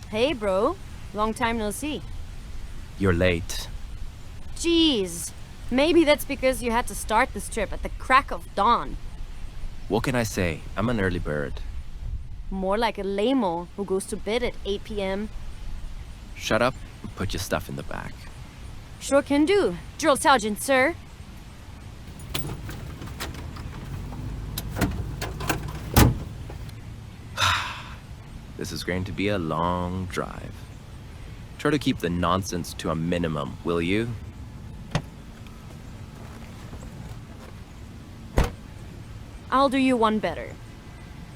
Hey, bro. Long time no see. You're late. Jeez. Maybe that's because you had to start this trip at the crack of dawn. What can I say? I'm an early bird. More like a lame-o who goes to bed at 8 p.m. Shut up and put your stuff in the back. Sure can do. Drill Sergeant, sir. This is going to be a long drive. Try to keep the nonsense to a minimum, will you? I'll do you one better.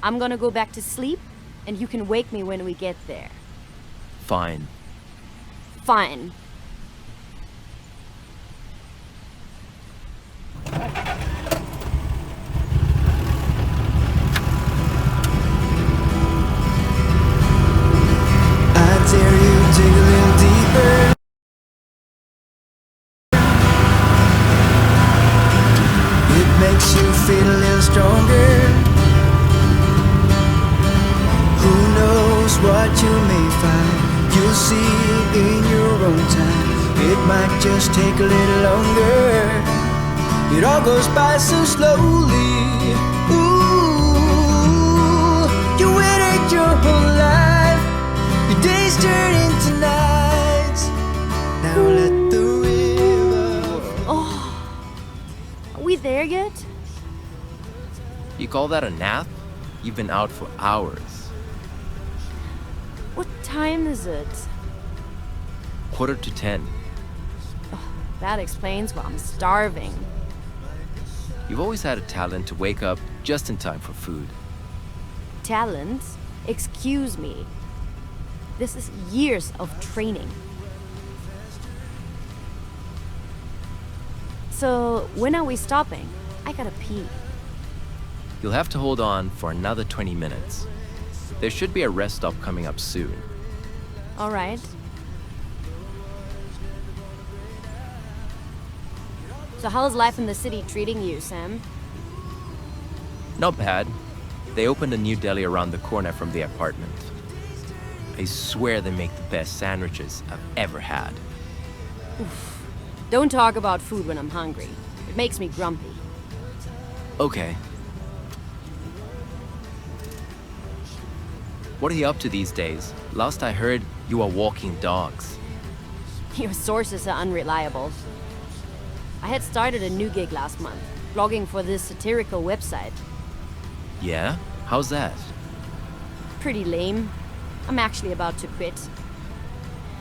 I'm gonna go back to sleep, and you can wake me when we get there. Fine. Fine. I dare you dig a little deeper. It makes you feel a little stronger. Who knows what you may find? You'll see in your own time. It might just take a little longer. It all goes by so slowly. Ooh, you waited your whole life. Your days turn into nights. Now let the river. Oh. Are we there yet? You call that a nap? You've been out for hours. What time is it? 9:45. That explains why I'm starving. You've always had a talent to wake up just in time for food. Talent? Excuse me. This is years of training. So, when are we stopping? I gotta pee. You'll have to hold on for another 20 minutes. There should be a rest stop coming up soon. Alright. So how's life in the city treating you, Sam? Not bad. They opened a new deli around the corner from the apartment. I swear they make the best sandwiches I've ever had. Don't talk about food when I'm hungry. It makes me grumpy. Okay. What are you up to these days? Last I heard, you are walking dogs. Your sources are unreliable. I had started a new gig last month, blogging for this satirical website. Yeah? How's that? Pretty lame. I'm actually about to quit.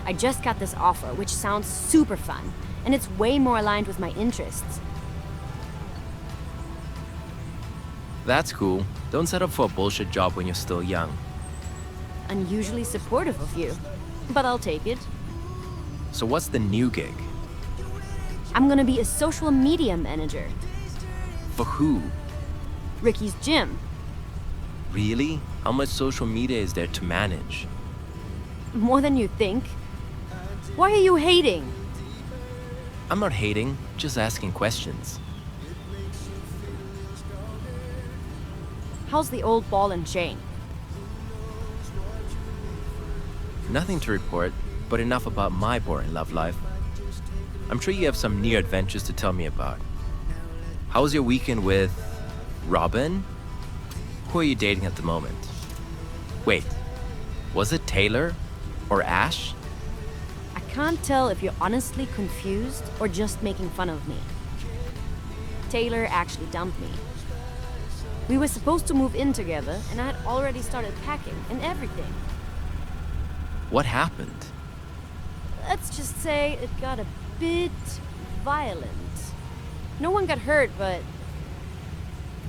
I just got this offer, which sounds super fun, and it's way more aligned with my interests. That's cool. Don't set up for a bullshit job when you're still young. Unusually supportive of you, but I'll take it. So what's the new gig? I'm gonna be a social media manager. For who? Ricky's gym. Really? How much social media is there to manage? More than you think. Why are you hating? I'm not hating, just asking questions. How's the old ball and chain? Nothing to report, but enough about my boring love life. I'm sure you have some near adventures to tell me about. How was your weekend with Robin? Who are you dating at the moment? Wait, was it Taylor or Ash? I can't tell if you're honestly confused or just making fun of me. Taylor actually dumped me. We were supposed to move in together, and I had already started packing and everything. What happened? Let's just say it got a bit violent. No one got hurt, but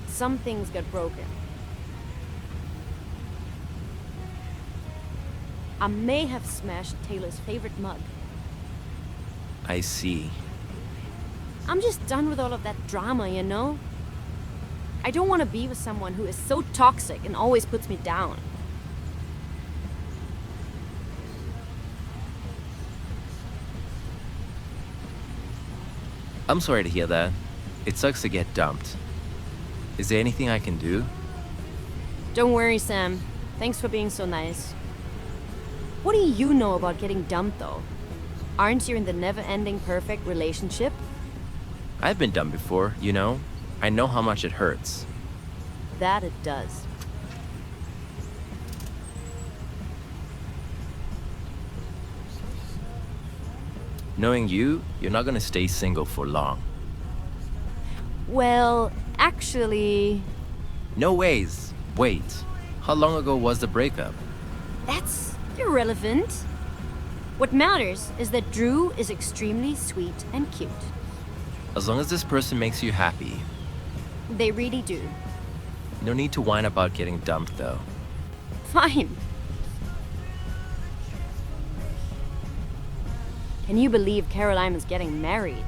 some things got broken. I may have smashed Taylor's favorite mug. I see. I'm just done with all of that drama, you know? I don't want to be with someone who is so toxic and always puts me down. I'm sorry to hear that. It sucks to get dumped. Is there anything I can do? Don't worry, Sam. Thanks for being so nice. What do you know about getting dumped, though? Aren't you in the never-ending perfect relationship? I've been dumped before, you know? I know how much it hurts. That it does. Knowing you, you're not gonna stay single for long. Well, actually, No ways. Wait. How long ago was the breakup? that's irrelevant. What matters is that Drew is extremely sweet and cute. As long as this person makes you happy. They really do. No need to whine about getting dumped, though. Fine. Can you believe Caroline is getting married?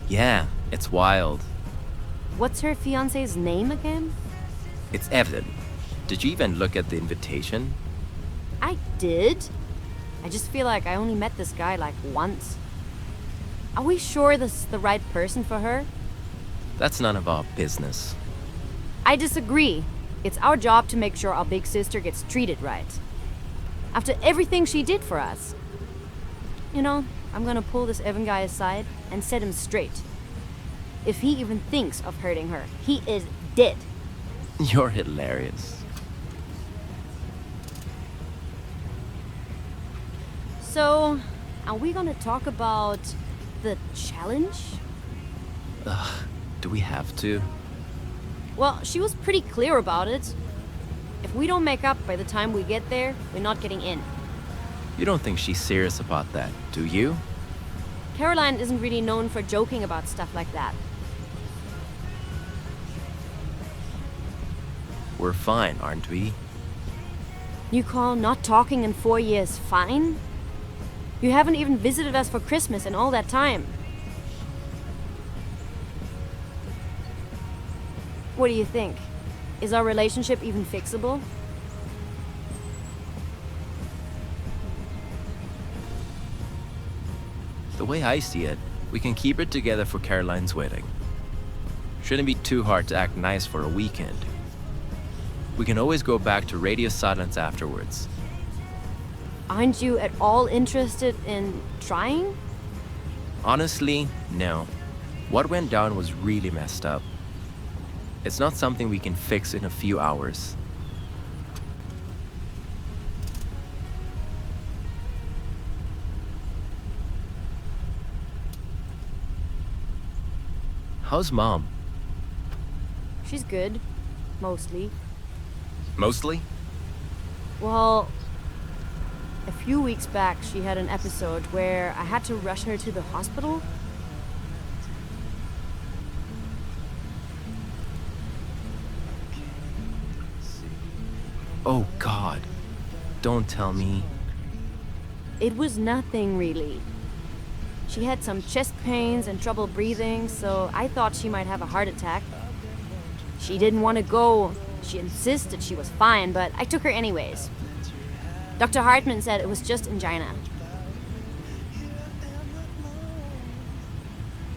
Yeah, it's wild. What's her fiance's name again? It's Evan. Did you even look at the invitation? I did. I just feel like I only met this guy like once. Are we sure this is the right person for her? That's none of our business. I disagree. It's our job to make sure our big sister gets treated right. After everything she did for us. You know, I'm gonna pull this Evan guy aside and set him straight. If he even thinks of hurting her, he is dead. You're hilarious. So, are we gonna talk about the challenge? Do we have to? Well, she was pretty clear about it. If we don't make up by the time we get there, we're not getting in. You don't think she's serious about that, do you? Caroline isn't really known for joking about stuff like that. We're fine, aren't we? You call not talking in 4 years fine? You haven't even visited us for Christmas in all that time. What do you think? Is our relationship even fixable? The way I see it, we can keep it together for Caroline's wedding. Shouldn't be too hard to act nice for a weekend. We can always go back to radio silence afterwards. Aren't you at all interested in trying? Honestly, no. What went down was really messed up. It's not something we can fix in a few hours. How's Mom? She's good. Mostly. Mostly? Well, a few weeks back, she had an episode where I had to rush her to the hospital. Oh God. Don't tell me. It was nothing really. She had some chest pains and trouble breathing, so I thought she might have a heart attack. She didn't want to go. She insisted she was fine, but I took her anyways. Dr. Hartman said it was just angina.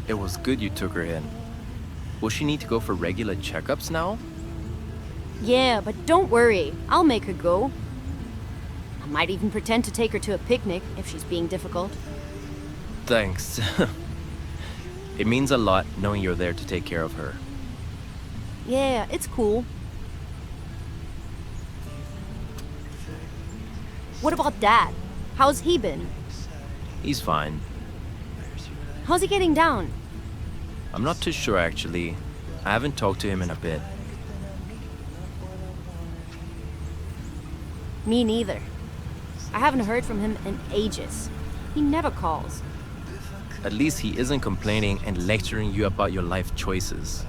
It was good you took her in. Will she need to go for regular checkups now? Yeah, but don't worry. I'll make her go. I might even pretend to take her to a picnic if she's being difficult. Thanks. It means a lot knowing you're there to take care of her. Yeah, it's cool. What about Dad? How's he been? He's fine. How's he getting down? I'm not too sure actually. I haven't talked to him in a bit. Me neither. I haven't heard from him in ages. He never calls. At least he isn't complaining and lecturing you about your life choices.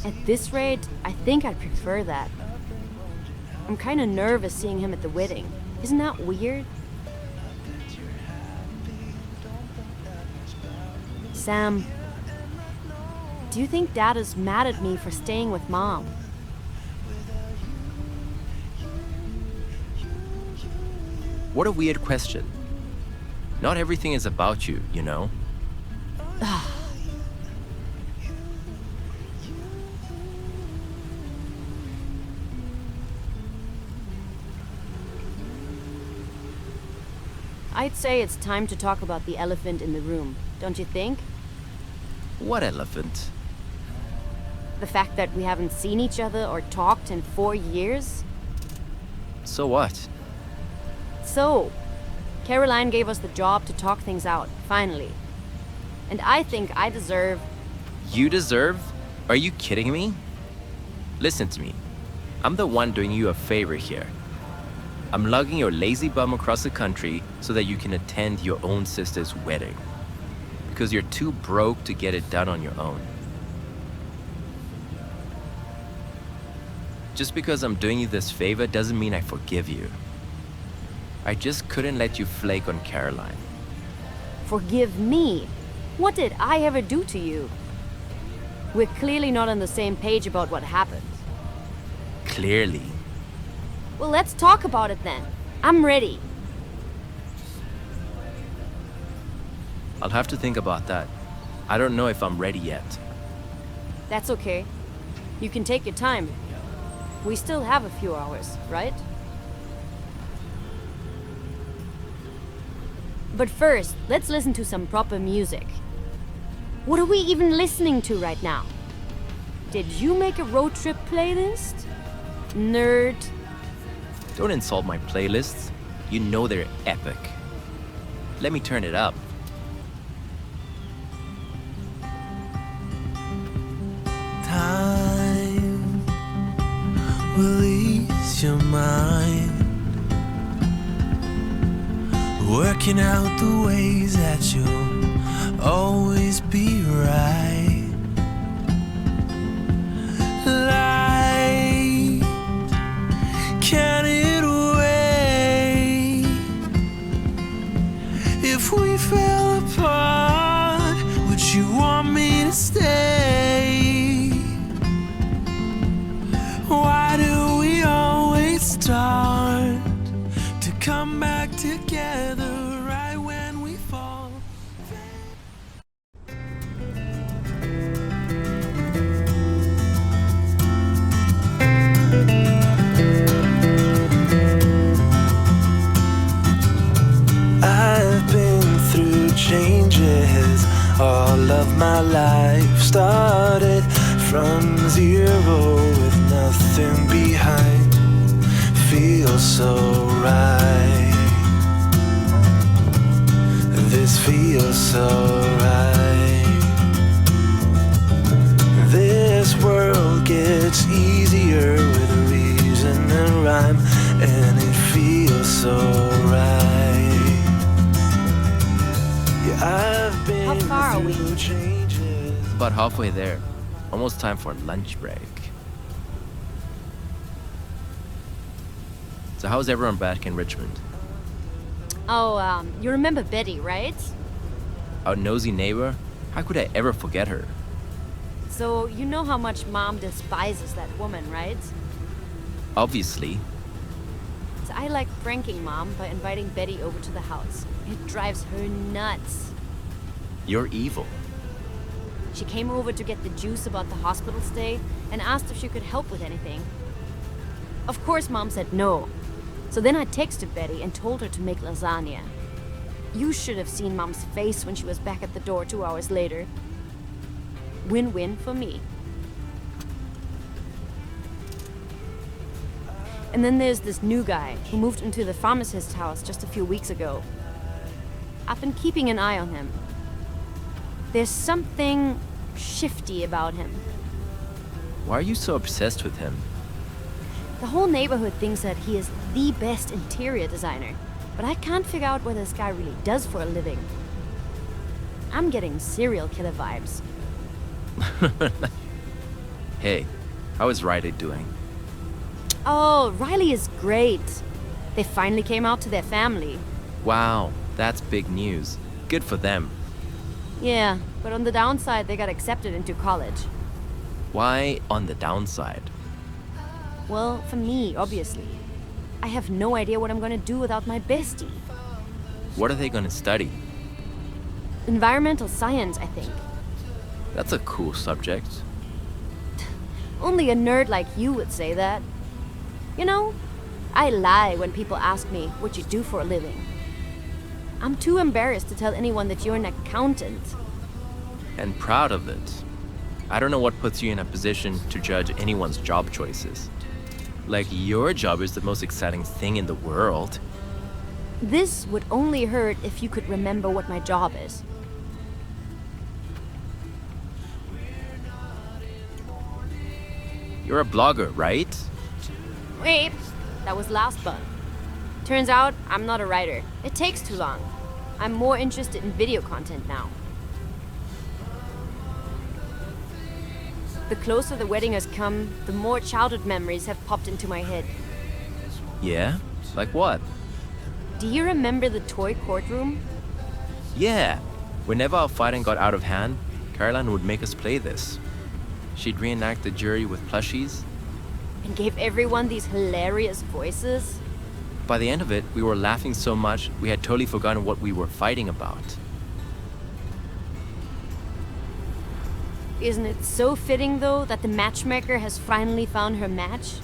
At this rate, I think I'd prefer that. I'm kind of nervous seeing him at the wedding. Isn't that weird? Sam, do you think Dad is mad at me for staying with Mom? What a weird question. Not everything is about you, you know? I'd say it's time to talk about the elephant in the room, don't you think? What elephant? The fact that we haven't seen each other or talked in 4 years? So what? So, Caroline gave us the job to talk things out, finally. And I think I deserve... You deserve? Are you kidding me? Listen to me. I'm the one doing you a favor here. I'm lugging your lazy bum across the country so that you can attend your own sister's wedding. Because you're too broke to get it done on your own. Just because I'm doing you this favor doesn't mean I forgive you. I just couldn't let you flake on Caroline. Forgive me? What did I ever do to you? We're clearly not on the same page about what happened. Clearly. Well, let's talk about it then. I'm ready. I'll have to think about that. I don't know if I'm ready yet. That's okay. You can take your time. We still have a few hours, right? But first, let's listen to some proper music. What are we even listening to right now? Did you make a road trip playlist? Nerd. Don't insult my playlists. You know they're epic. Let me turn it up. Time will ease your mind, working out the ways that you'll always be right. Light, can it wait? If we fell apart, would you want me to stay? Why do we always start to come back together right when we fall? I've been through changes all of my life, started from zero with nothing behind. Feels so right. This feels so right. This world gets easier with reason and rhyme, and it feels so right. Yeah, I've been How far are we? through changes. About halfway there. Almost time for lunch break. So how's everyone back in Richmond? Oh, you remember Betty, right? Our nosy neighbor? How could I ever forget her? So, you know how much Mom despises that woman, right? Obviously. So I like pranking Mom by inviting Betty over to the house. It drives her nuts. You're evil. She came over to get the juice about the hospital stay and asked if she could help with anything. Of course, Mom said no. So then I texted Betty and told her to make lasagna. You should have seen Mom's face when she was back at the door 2 hours later. Win-win for me. And then there's this new guy who moved into the pharmacist's house just a few weeks ago. I've been keeping an eye on him. There's something shifty about him. Why are you so obsessed with him? The whole neighborhood thinks that he is the best interior designer, but I can't figure out what this guy really does for a living. I'm getting serial killer vibes. Hey, how is Riley doing? Oh, Riley is great. They finally came out to their family. Wow, that's big news. Good for them. Yeah, but on the downside, they got accepted into college. Why on the downside? Well, for me, obviously. I have no idea what I'm gonna do without my bestie. What are they gonna study? Environmental science, I think. That's a cool subject. Only a nerd like you would say that. You know, I lie when people ask me what you do for a living. I'm too embarrassed to tell anyone that you're an accountant. And proud of it. I don't know what puts you in a position to judge anyone's job choices. Like, your job is the most exciting thing in the world. This would only hurt if you could remember what my job is. You're a blogger, right? Wait, that was last bun. Turns out, I'm not a writer. It takes too long. I'm more interested in video content now. The closer the wedding has come, the more childhood memories have popped into my head. Yeah? Like what? Do you remember the toy courtroom? Yeah. Whenever our fighting got out of hand, Caroline would make us play this. She'd reenact the jury with plushies. And gave everyone these hilarious voices? By the end of it, we were laughing so much, we had totally forgotten what we were fighting about. Isn't it so fitting, though, that the matchmaker has finally found her match?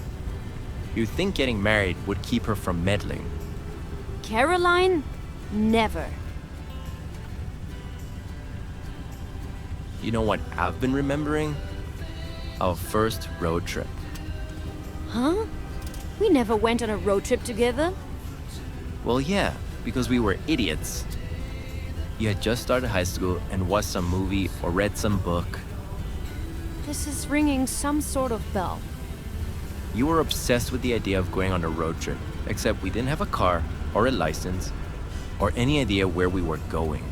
You'd think getting married would keep her from meddling. Caroline? Never. You know what I've been remembering? Our first road trip. Huh? We never went on a road trip together. Well, yeah, because we were idiots. You had just started high school and watched some movie or read some book. This is ringing some sort of bell. You were obsessed with the idea of going on a road trip, except we didn't have a car or a license or any idea where we were going.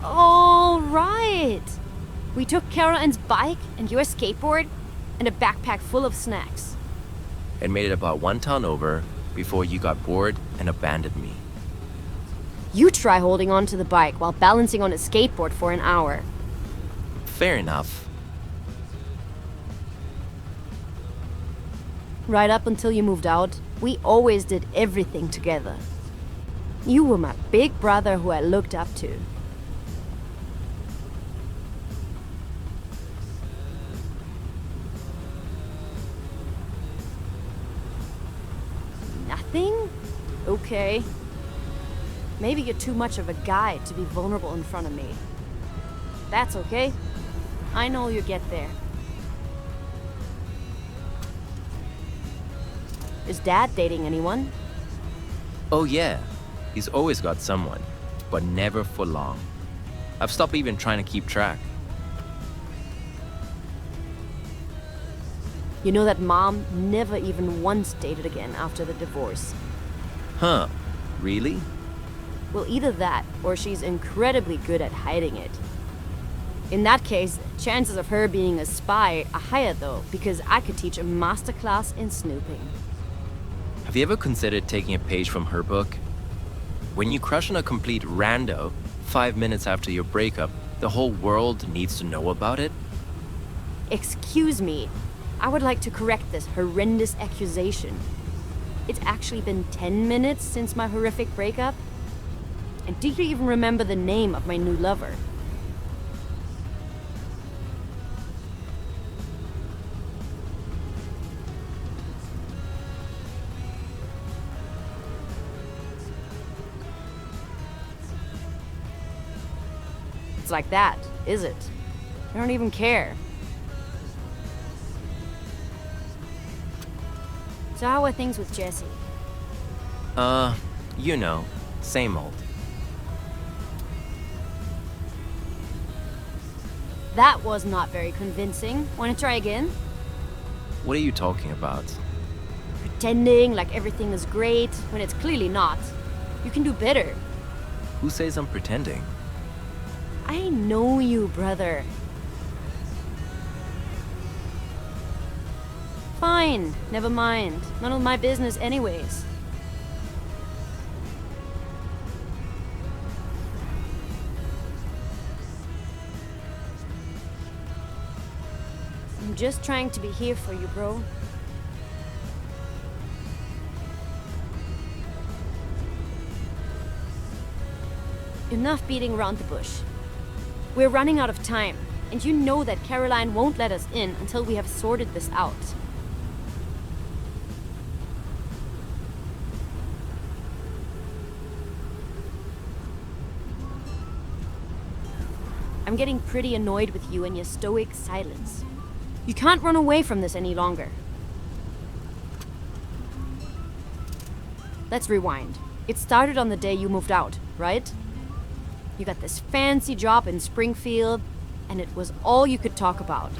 All right. We took Caroline's bike and your skateboard and a backpack full of snacks. And made it about one town over before you got bored and abandoned me. You try holding on to the bike while balancing on a skateboard for an hour. Fair enough. Right up until you moved out, we always did everything together. You were my big brother who I looked up to. Nothing? Okay. Maybe you're too much of a guy to be vulnerable in front of me. That's okay. I know you'll get there. Is Dad dating anyone? Oh yeah, he's always got someone, but never for long. I've stopped even trying to keep track. You know that Mom never even once dated again after the divorce. Huh, really? Well, either that, or she's incredibly good at hiding it. In that case, chances of her being a spy are higher though, because I could teach a masterclass in snooping. Have you ever considered taking a page from her book? When you crush on a complete rando 5 minutes after your breakup, the whole world needs to know about it? Excuse me, I would like to correct this horrendous accusation. It's actually been 10 minutes since my horrific breakup. And do you even remember the name of my new lover? It's like that, is it? I don't even care. So how are things with Jesse? You know, same old. That was not very convincing. Want to try again? What are you talking about? Pretending like everything is great when it's clearly not. You can do better. Who says I'm pretending? I know you, brother. Fine, never mind. None of my business anyways. I'm just trying to be here for you, bro. Enough beating around the bush. We're running out of time, and you know that Caroline won't let us in until we have sorted this out. I'm getting pretty annoyed with you and your stoic silence. You can't run away from this any longer. Let's rewind. It started on the day you moved out, right? You got this fancy job in Springfield, and it was all you could talk about.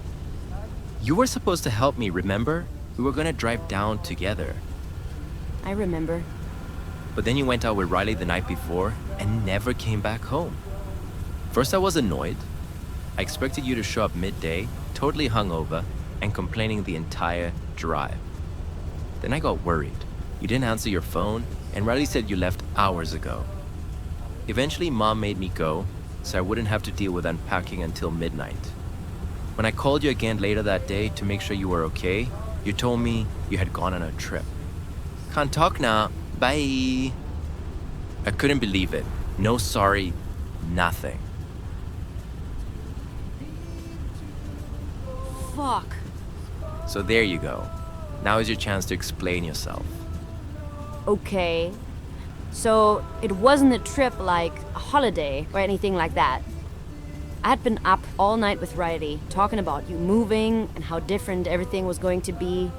You were supposed to help me, remember? We were gonna drive down together. I remember. But then you went out with Riley the night before and never came back home. First, I was annoyed. I expected you to show up midday, totally hungover, and complaining the entire drive. Then I got worried. You didn't answer your phone, and Riley said you left hours ago. Eventually, Mom made me go, so I wouldn't have to deal with unpacking until midnight. When I called you again later that day to make sure you were okay, you told me you had gone on a trip. Can't talk now. Bye. I couldn't believe it. No sorry, nothing. Fuck. So there you go. Now is your chance to explain yourself. Okay. So it wasn't a trip like a holiday or anything like that. I had been up all night with Riley, talking about you moving and how different everything was going to be.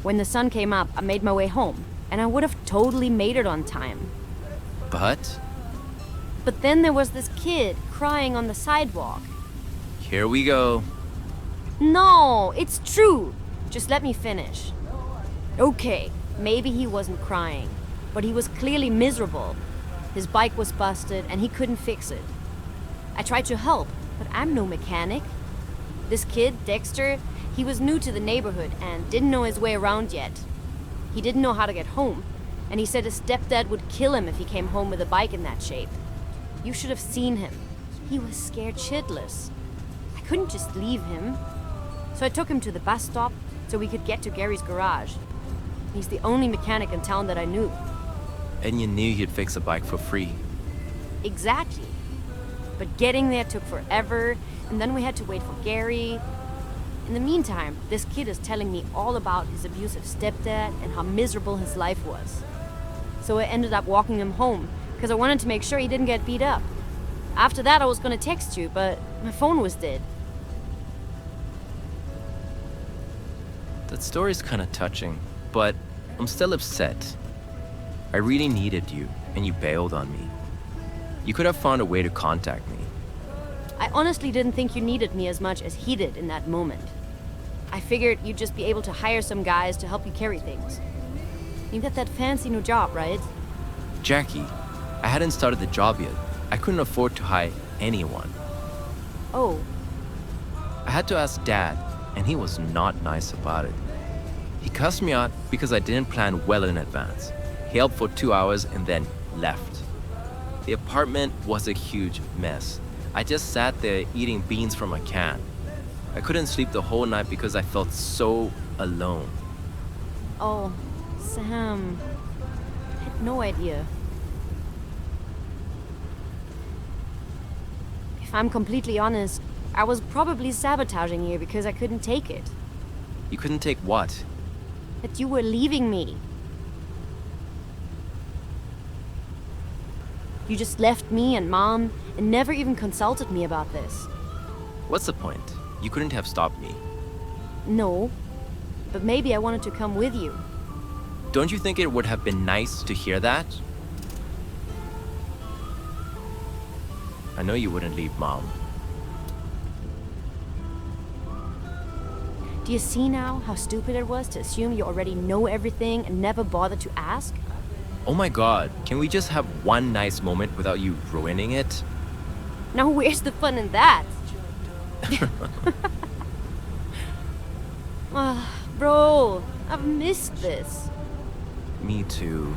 When the sun came up, I made my way home, and I would have totally made it on time. But then there was this kid crying on the sidewalk. here we go. No, it's true. Just let me finish. Okay, maybe he wasn't crying, but he was clearly miserable. His bike was busted and he couldn't fix it. I tried to help, but I'm no mechanic. This kid, Dexter, he was new to the neighborhood and didn't know his way around yet. He didn't know how to get home, and he said his stepdad would kill him if he came home with a bike in that shape. You should have seen him. He was scared shitless. I couldn't just leave him. So I took him to the bus stop so we could get to Gary's garage. He's the only mechanic in town that I knew. And you knew you'd fix a bike for free. Exactly. But getting there took forever, and then we had to wait for Gary. In the meantime, this kid is telling me all about his abusive stepdad and how miserable his life was. So I ended up walking him home, because I wanted to make sure he didn't get beat up. After that, I was gonna text you, but my phone was dead. That story's kind of touching, but I'm still upset. I really needed you, and you bailed on me. You could have found a way to contact me. I honestly didn't think you needed me as much as he did in that moment. I figured you'd just be able to hire some guys to help you carry things. You got that fancy new job, right? Jackie, I hadn't started the job yet. I couldn't afford to hire anyone. Oh, I had to ask Dad, and he was not nice about it. He cussed me out because I didn't plan well in advance. He helped for 2 hours and then left. The apartment was a huge mess. I just sat there eating beans from a can. I couldn't sleep the whole night because I felt so alone. oh, Sam. I had no idea. If I'm completely honest, I was probably sabotaging you because I couldn't take it. You couldn't take what? That you were leaving me. You just left me and Mom and never even consulted me about this. What's the point? You couldn't have stopped me. No, but maybe I wanted to come with you. Don't you think it would have been nice to hear that? I know you wouldn't leave Mom. Do you see now how stupid it was to assume you already know everything and never bother to ask? Oh my god, can we just have one nice moment without you ruining it? Now where's the fun in that? Bro, I've missed this. Me too.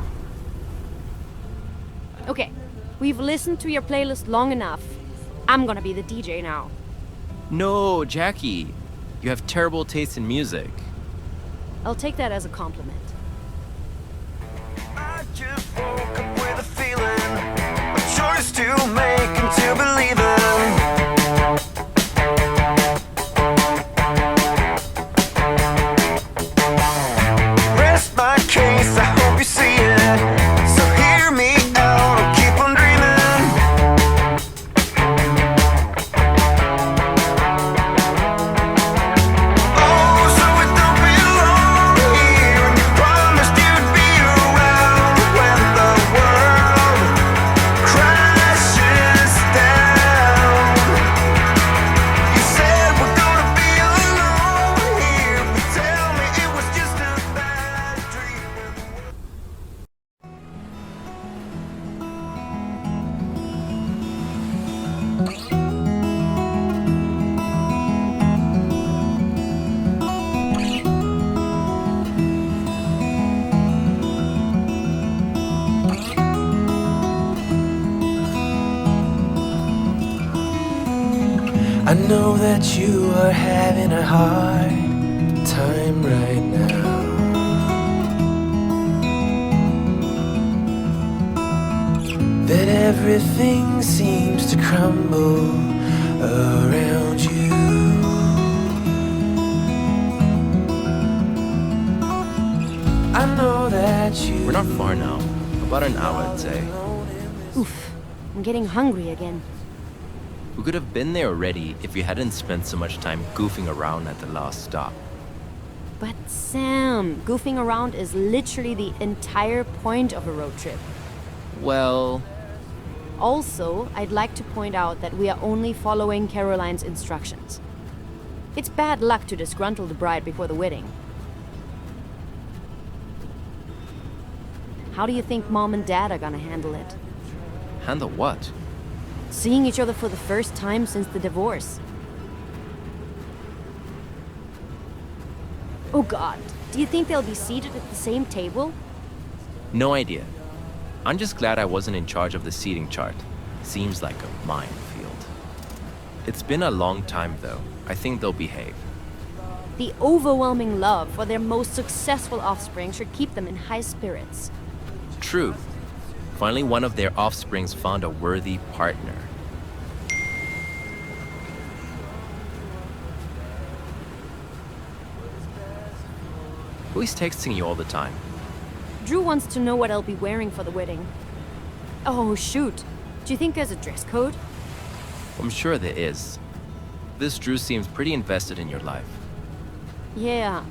Okay, we've listened to your playlist long enough. I'm gonna be the DJ now. No, Jackie. You have terrible taste in music. I'll take that as a compliment. I just woke up with a feeling, a choice to make and to believe in. Rest my case, I hope you see it. So hear me out, I'll keep on dreaming. I know that you are having a hard time right now. That everything seems to crumble around you. I know that you. We're not far now. About an hour, I'd say. Oof, I'm getting hungry again. We could have been there already if you hadn't spent so much time goofing around at the last stop. But Sam, goofing around is literally the entire point of a road trip. Well, Also, I'd like to point out that we are only following Caroline's instructions. It's bad luck to disgruntle the bride before the wedding. How do you think Mom and Dad are gonna handle it? handle what? Seeing each other for the first time since the divorce. Oh God, do you think they'll be seated at the same table? No idea. I'm just glad I wasn't in charge of the seating chart. Seems like a minefield. It's been a long time though. I think they'll behave. The overwhelming love for their most successful offspring should keep them in high spirits. True. Finally, one of their offsprings found a worthy partner. Who is texting you all the time? Drew wants to know what I'll be wearing for the wedding. Oh, shoot. Do you think there's a dress code? I'm sure there is. This Drew seems pretty invested in your life. Yeah.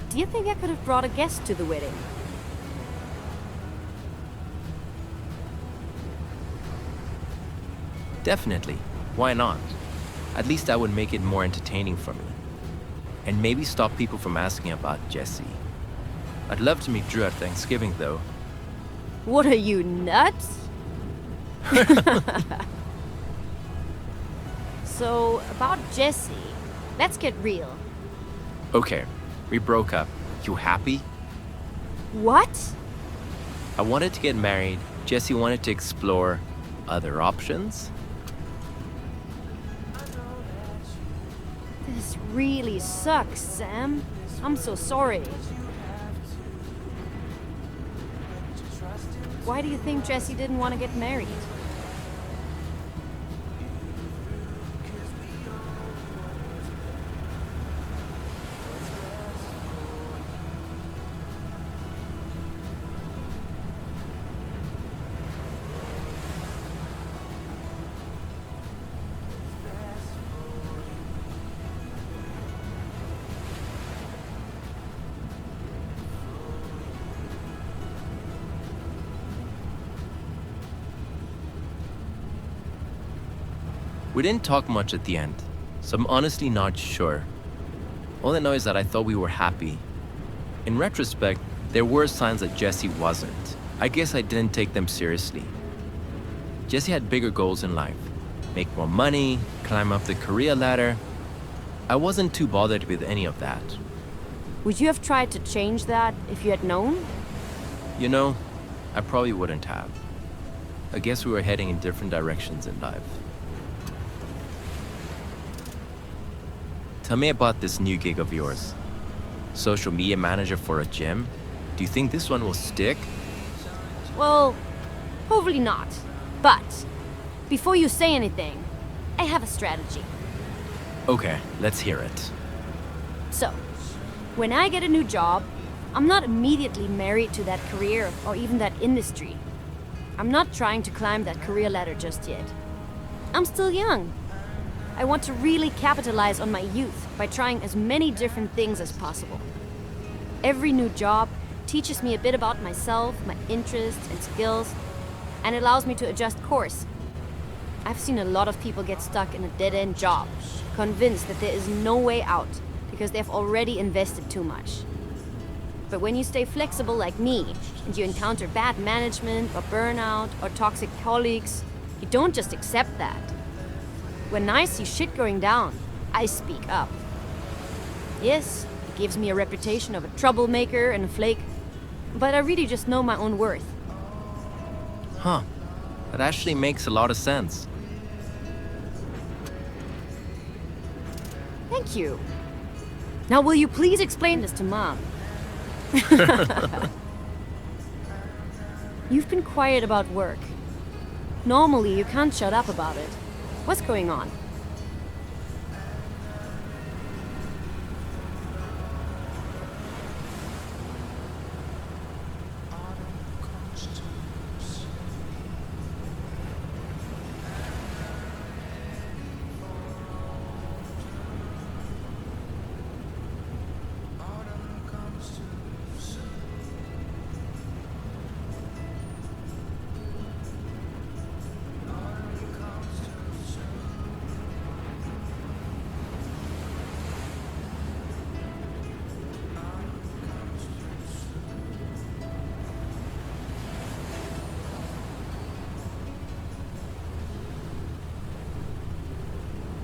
Do you think I could have brought a guest to the wedding? Definitely. Why not? At least that would make it more entertaining for me. And maybe stop people from asking about Jesse. I'd love to meet Drew at Thanksgiving, though. What are you, nuts? So, about Jesse, let's get real. Okay, we broke up. You happy? What? I wanted to get married. Jesse wanted to explore other options. This really sucks, Sam. I'm so sorry. Why do you think Jesse didn't want to get married? We didn't talk much at the end, so I'm honestly not sure. All I know is that I thought we were happy. In retrospect, there were signs that Jesse wasn't. I guess I didn't take them seriously. Jesse had bigger goals in life. Make more money, climb up the career ladder. I wasn't too bothered with any of that. Would you have tried to change that if you had known? You know, I probably wouldn't have. I guess we were heading in different directions in life. Tell me about this new gig of yours. Social media manager for a gym? Do you think this one will stick? Well, hopefully not. But, before you say anything, I have a strategy. Okay, let's hear it. So, when I get a new job, I'm not immediately married to that career or even that industry. I'm not trying to climb that career ladder just yet. I'm still young. I want to really capitalize on my youth by trying as many different things as possible. Every new job teaches me a bit about myself, my interests and skills, and allows me to adjust course. I've seen a lot of people get stuck in a dead-end job, convinced that there is no way out because they've already invested too much. But when you stay flexible like me, and you encounter bad management or burnout or toxic colleagues, you don't just accept that. When I see shit going down, I speak up. Yes, it gives me a reputation of a troublemaker and a flake, but I really just know my own worth. Huh. That actually makes a lot of sense. Thank you. Now will you please explain this to Mom? You've been quiet about work. Normally, you can't shut up about it. What's going on?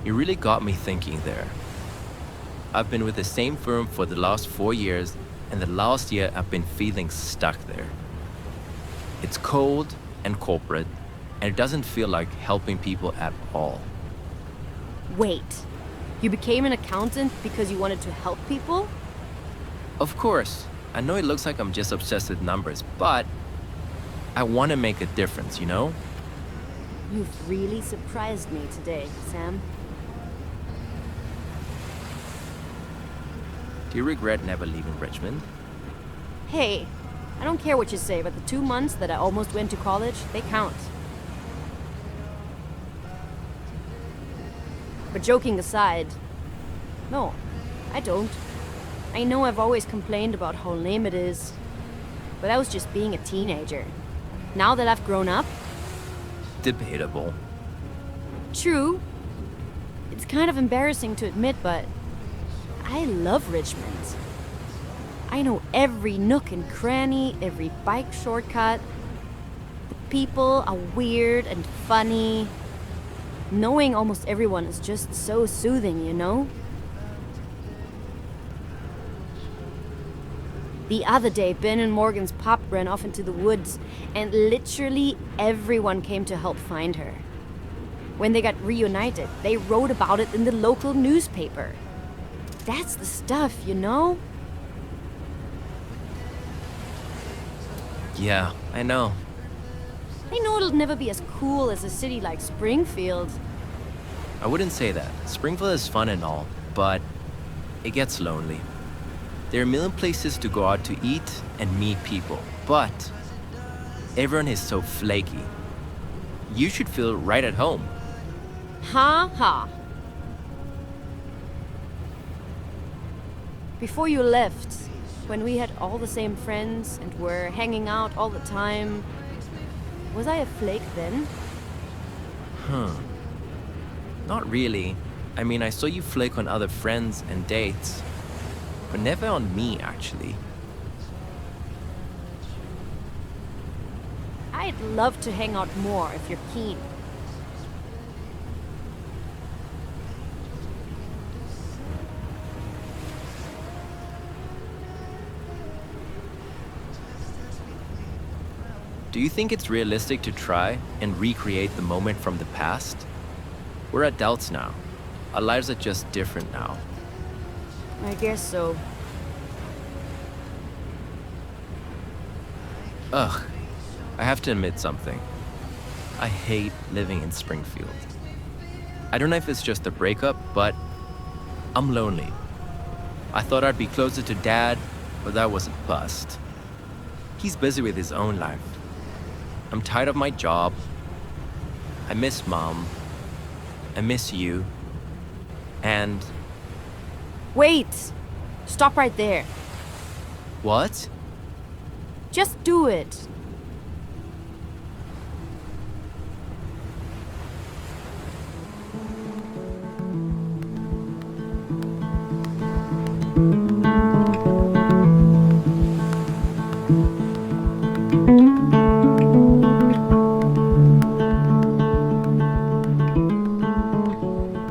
You really got me thinking there. I've been with the same firm for the last 4 years, and the last year I've been feeling stuck there. It's cold and corporate, and it doesn't feel like helping people at all. Wait. You became an accountant because you wanted to help people? Of course, I know it looks like I'm just obsessed with numbers, but I want to make a difference, you know? You've really surprised me today, Sam. Do you regret never leaving Richmond? Hey, I don't care what you say, but the 2 months that I almost went to college, they count. But joking aside, no, I don't. I know I've always complained about how lame it is, but I was just being a teenager. Now that I've grown up... Debatable. True. It's kind of embarrassing to admit, but I love Richmond. I know every nook and cranny, every bike shortcut. The people are weird and funny. Knowing almost everyone is just so soothing, you know? The other day, Ben and Morgan's pup ran off into the woods, and literally everyone came to help find her. When they got reunited, they wrote about it in the local newspaper. That's the stuff, you know? Yeah, I know. I know it'll never be as cool as a city like Springfield. I wouldn't say that. Springfield is fun and all, but it gets lonely. There are a million places to go out to eat and meet people, but everyone is so flaky. You should feel right at home. Ha ha. Before you left, when we had all the same friends and were hanging out all the time, was I a flake then? Not really. I mean, I saw you flake on other friends and dates, but never on me, actually. I'd love to hang out more if you're keen. Do you think it's realistic to try and recreate the moment from the past? We're adults now. Our lives are just different now. I guess so. Ugh, I have to admit something. I hate living in Springfield. I don't know if it's just a breakup, but I'm lonely. I thought I'd be closer to Dad, but that was a bust. He's busy with his own life. I'm tired of my job. I miss Mom. I miss you. And... Wait! Stop right there. What? Just do it.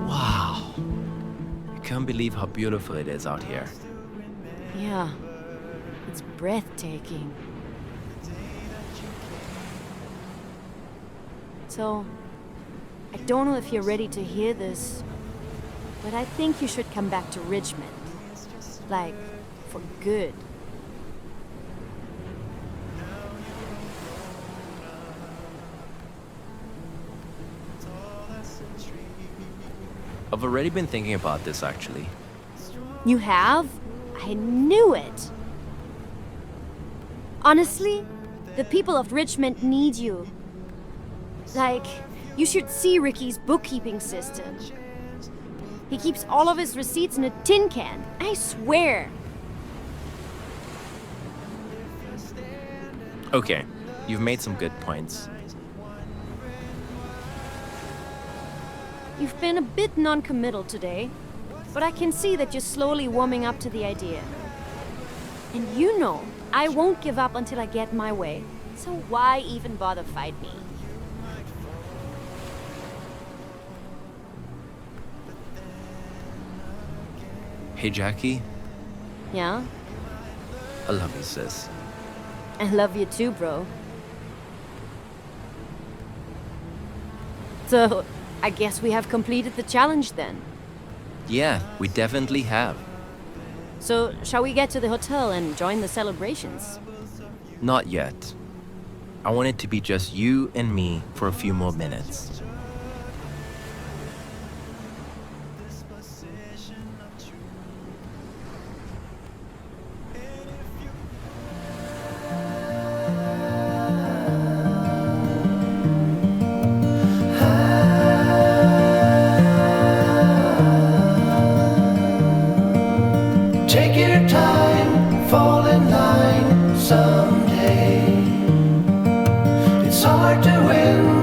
Wow. I can't believe how beautiful it is out here. Yeah, it's breathtaking. So, I don't know if you're ready to hear this, but I think you should come back to Richmond. Like, for good. I've already been thinking about this actually. You have? I knew it! Honestly, the people of Richmond need you. Like, you should see Ricky's bookkeeping system. He keeps all of his receipts in a tin can, I swear. Okay, you've made some good points. You've been a bit non-committal today, but I can see that you're slowly warming up to the idea. And you know, I won't give up until I get my way, so why even bother fight me? Hey Jackie, Yeah? I love you, sis. I love you too, bro. So, I guess we have completed the challenge then. Yeah, we definitely have. So, shall we get to the hotel and join the celebrations? Not yet. I want it to be just you and me for a few more minutes. Take your time, fall in line someday. It's hard to win